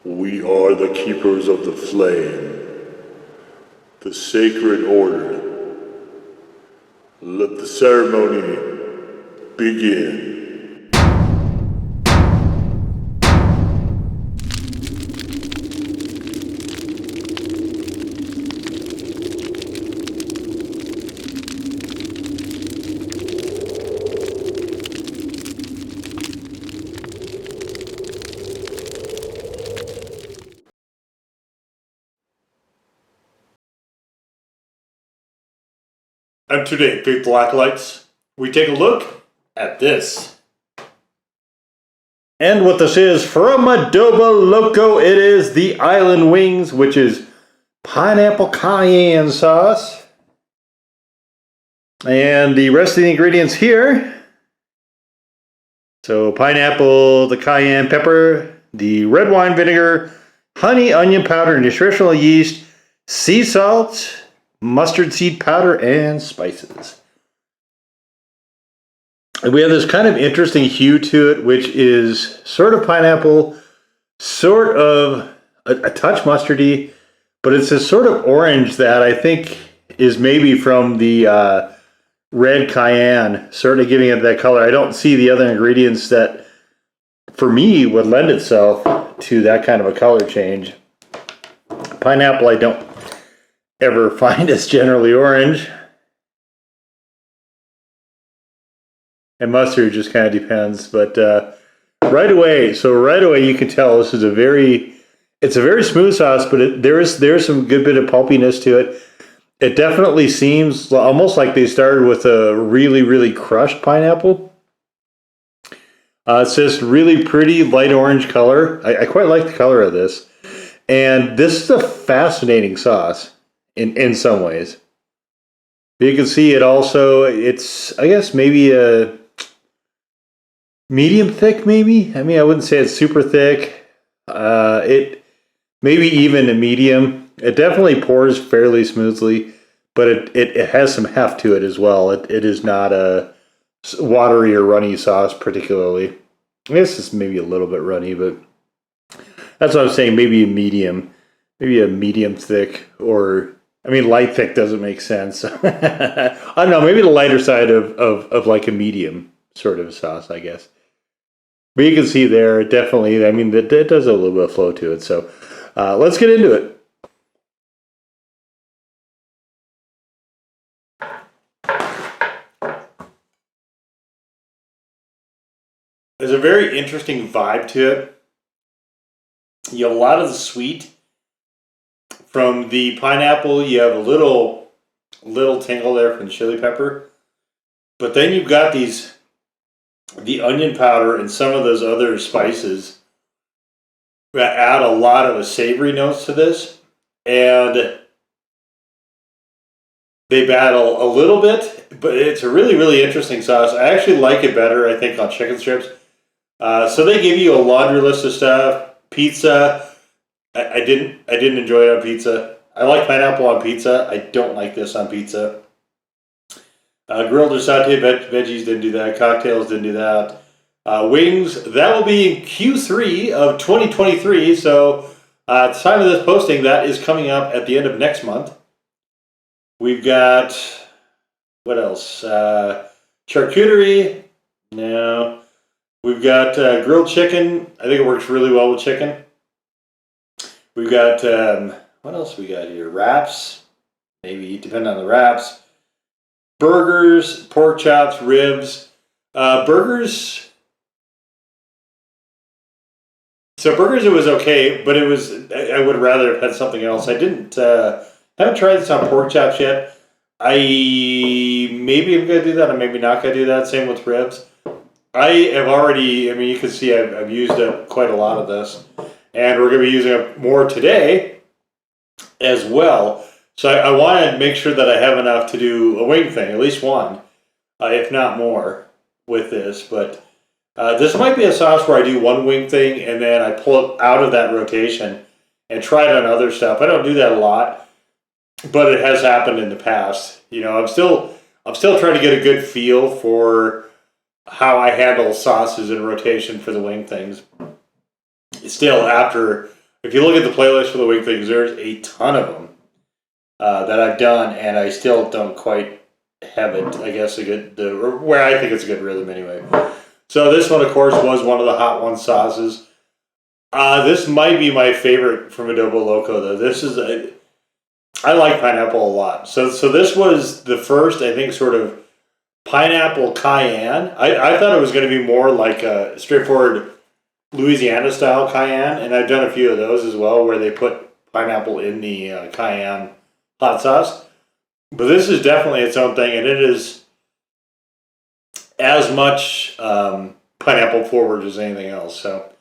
We are the keepers of the flame, the sacred order. Let the ceremony begin. And today, faithful acolytes, we take a look at this. And what this is from Adoboloco, it is the Island Wings, which is pineapple cayenne sauce. And the rest of the ingredients here. So pineapple, the cayenne pepper, the red wine vinegar, honey, onion powder, nutritional yeast, sea salt, mustard seed powder, and spices. And we have this kind of interesting hue to it, which is sort of pineapple, sort of a touch mustardy, but it's this sort of orange that I think is maybe from the red cayenne, sort of giving it that color. I don't see the other ingredients that, for me, would lend itself to that kind of a color change. Pineapple, I don't ever find as generally orange. And mustard just kind of depends, but right away you can tell this is it's a very smooth sauce, but there's some good bit of pulpiness to it. It definitely seems almost like they started with a really, really crushed pineapple. It's just really pretty light orange color. I quite like the color of this. And this is a fascinating sauce in some ways. You can see it also, it's, I guess, maybe a medium thick, maybe. I mean, I wouldn't say it's super thick. It maybe even a medium. It definitely pours fairly smoothly, but it has some heft to it as well. It is not a watery or runny sauce particularly. I guess it's maybe a little bit runny, but that's what I'm saying. Maybe a medium thick, or I mean, light thick doesn't make sense. I don't know. Maybe the lighter side of like a medium sort of sauce, I guess. But you can see there, definitely, I mean, that does a little bit of flow to it. So let's get into it. There's a very interesting vibe to it. You have a lot of the sweet from the pineapple. You have a little tingle there from the chili pepper. But then you've got the onion powder and some of those other spices that add a lot of the savory notes to this. And they battle a little bit, but it's a really, really interesting sauce. I actually like it better, I think, on chicken strips. So they give you a laundry list of stuff. Pizza, I didn't enjoy it on pizza. I like pineapple on pizza. I don't like this on pizza. Grilled or sauteed veggies didn't do that. Cocktails didn't do that. Wings, that will be in Q3 of 2023. So at the time of this posting, that is coming up at the end of next month. We've got, what else? Charcuterie, no. We've got grilled chicken. I think it works really well with chicken. We've got, what else we got here? Wraps, maybe, depending on the wraps. Burgers, pork chops, ribs. Burgers. So burgers, it was okay, but I would rather have had something else. I haven't tried this on pork chops yet. Maybe I'm going to do that, or maybe not going to do that. Same with ribs. I have already, I mean, you can see I've used up quite a lot of this. And we're going to be using it more today as well. So I want to make sure that I have enough to do a wing thing, at least one, if not more, with this. But this might be a sauce where I do one wing thing and then I pull it out of that rotation and try it on other stuff. I don't do that a lot, but it has happened in the past. You know, I'm still trying to get a good feel for how I handle sauces in rotation for the wing things. Still, after if you look at the playlist for the wing things, there's a ton of them that I've done, and I still don't quite have it, I guess, where I think it's a good rhythm anyway. So this one, of course, was one of the Hot One sauces. This might be my favorite from Adoboloco, though. I like pineapple a lot. So this was the first, I think, sort of pineapple cayenne. I thought it was going to be more like a straightforward Louisiana style cayenne, and I've done a few of those as well where they put pineapple in the cayenne hot sauce. But this is definitely its own thing, and it is as much pineapple forward as anything else. So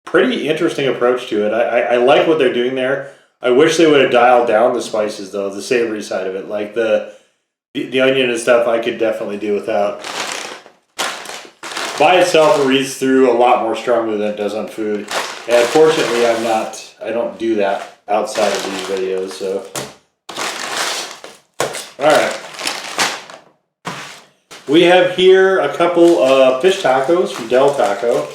pretty interesting approach to it. I like what they're doing there. I wish they would have dialed down the spices, though, the savory side of it. Like the onion and stuff I could definitely do without. By itself, it reads through a lot more strongly than it does on food. And fortunately, I don't do that outside of these videos, so. Alright. We have here a couple of fish tacos from Del Taco.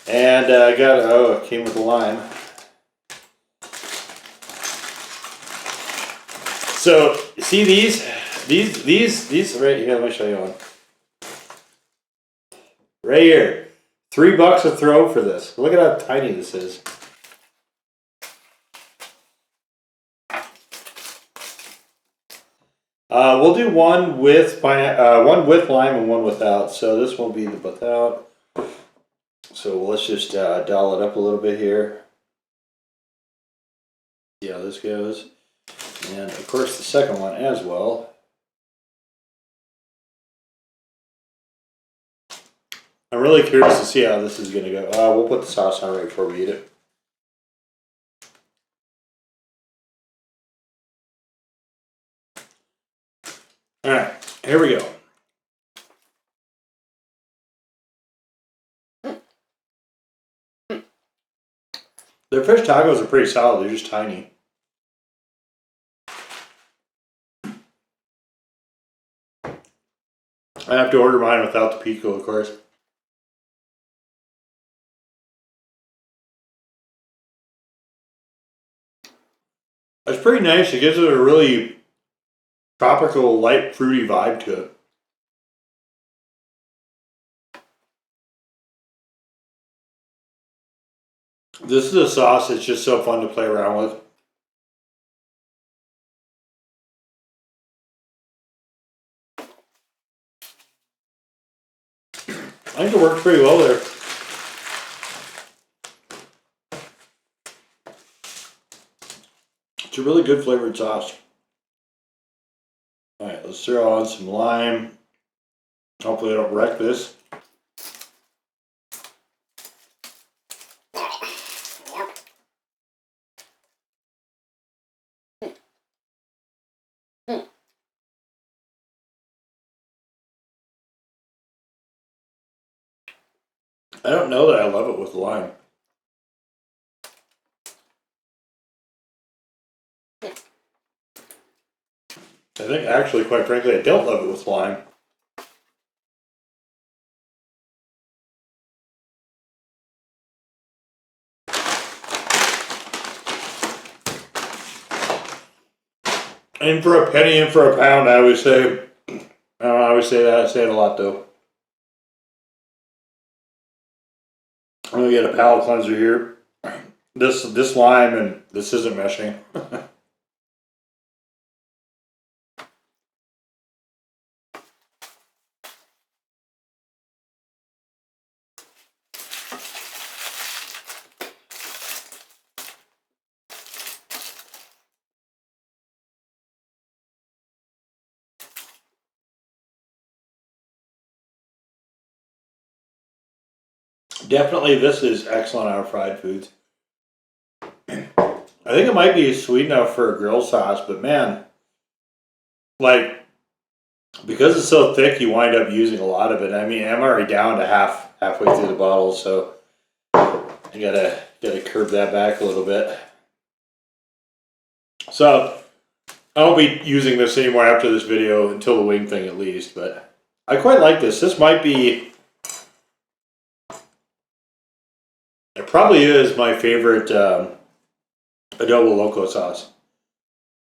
And it came with a lime. So, see these right here, let me show you one. Right here. $3 a throw for this. Look at how tiny this is. We'll do one with lime and one without. So this will be the without. So let's just dial it up a little bit here. See how this goes. And of course the second one as well. I'm really curious to see how this is going to go. We'll put the sauce on right before we eat it. Alright, here we go. Their fish tacos are pretty solid, they're just tiny. I have to order mine without the pico, of course. It's pretty nice. It gives it a really tropical, light, fruity vibe to it. This is a sauce that's just so fun to play around with. I think it works pretty well there. It's a really good flavored sauce. Alright, let's throw on some lime. Hopefully I don't wreck this. I don't know that I love it with lime. I think actually, quite frankly, I don't love it with lime. In for a penny, in for a pound, I always say. I always say that. I say it a lot, though. I'm gonna get a palate cleanser here. This lime and this isn't meshing. Definitely, this is excellent on fried foods. I think it might be sweet enough for a grill sauce, but man, like, because it's so thick, you wind up using a lot of it. I mean, I'm already down to halfway through the bottle, so I gotta curb that back a little bit. So I won't be using this anymore after this video until the wing thing at least, but I quite like this. This might be It probably is my favorite Adoboloco sauce.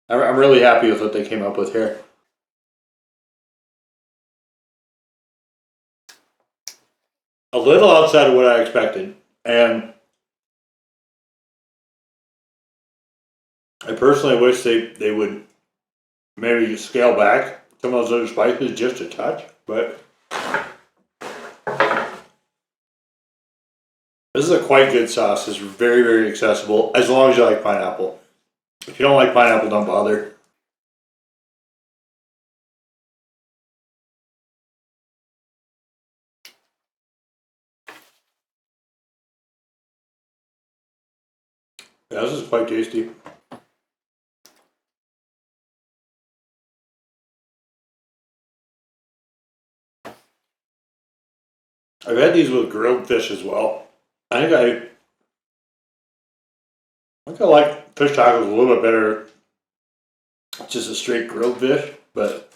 I'm really happy with what they came up with here. A little outside of what I expected, and I personally wish they would maybe just scale back some of those other spices just a touch, but this is a quite good sauce. It's very, very accessible as long as you like pineapple. If you don't like pineapple, don't bother. Yeah, this is quite tasty. I've had these with grilled fish as well. I think I like fish tacos a little bit better. Just a straight grilled fish, but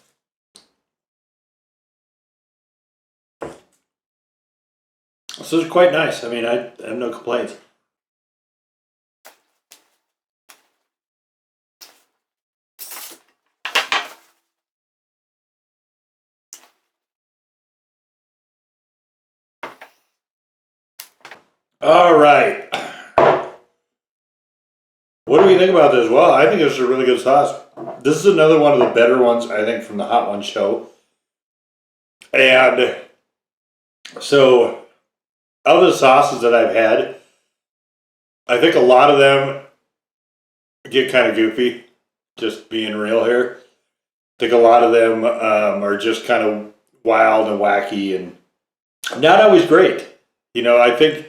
this is quite nice. I mean, I have no complaints. All right. What do we think about this? Well, I think this is a really good sauce. This is another one of the better ones, I think, from the Hot One show. And so, of the sauces that I've had, I think a lot of them get kind of goofy, just being real here. I think a lot of them are just kind of wild and wacky and not always great. You know, I think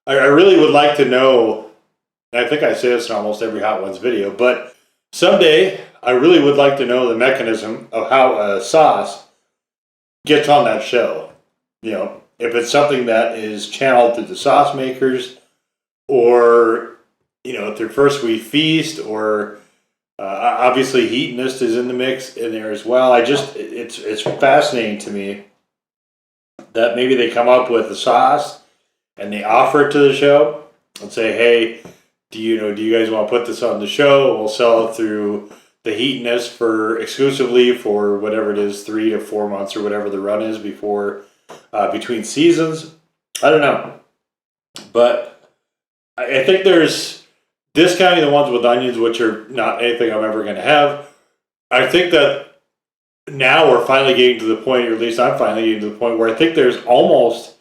I really would like to know, and I think I say this in almost every Hot Ones video, but someday I really would like to know the mechanism of how a sauce gets on that show. You know, if it's something that is channeled through the sauce makers, or, you know, their first week feast, or obviously Heatonist is in the mix in there as well. It's fascinating to me that maybe they come up with a sauce and they offer it to the show and say, hey, do you guys want to put this on the show? We'll sell it through the Heatonist for exclusively for whatever it is, 3 to 4 months or whatever the run is before between seasons. I don't know, but I think there's discounting the ones with onions, which are not anything I'm ever going to have. I think that now we're finally getting to the point, or at least I'm finally getting to the point where I think it's almost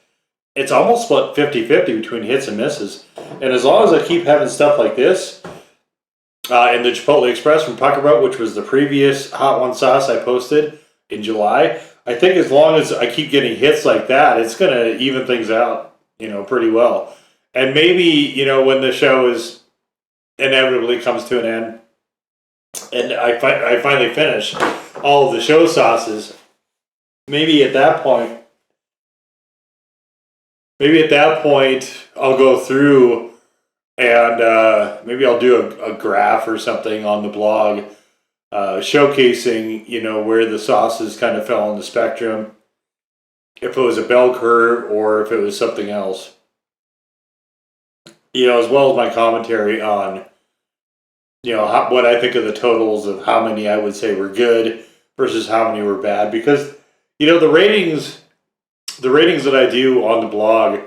split 50-50 between hits and misses. And as long as I keep having stuff like this, and the Chipotle Express from Pucker Boat, which was the previous Hot One sauce I posted in July, I think as long as I keep getting hits like that, it's going to even things out, pretty well. And maybe, when the show is inevitably comes to an end, and I finally finish all of the show sauces, maybe at that point I'll go through and maybe I'll do a graph or something on the blog showcasing, where the sauces kind of fell on the spectrum, if it was a bell curve or if it was something else. As well as my commentary on, what I think of the totals of how many I would say were good versus how many were bad. Because, the ratings that I do on the blog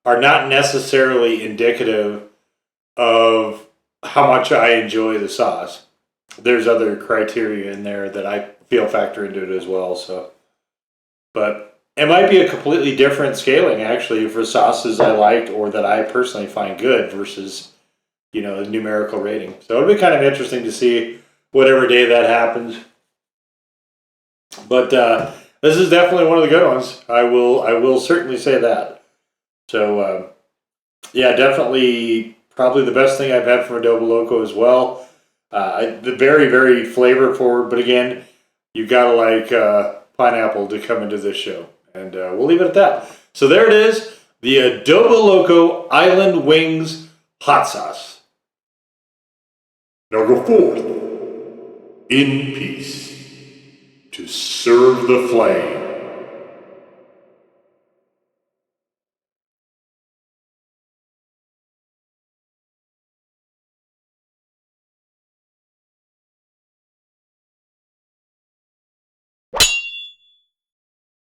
are not necessarily indicative of how much I enjoy the sauce. There's other criteria in there that I feel factor into it as well. So, but it might be a completely different scaling actually for sauces I liked or that I personally find good versus, a numerical rating. So it'll be kind of interesting to see whatever day that happens. But this is definitely one of the good ones. I will certainly say that. So yeah, definitely probably the best thing I've had from Adoboloco as well. The very, very flavor forward, but again, you've got to like pineapple to come into this show. And we'll leave it at that. So there it is, the Adoboloco Island Wings Hot Sauce. Now go forth in peace to serve the flame.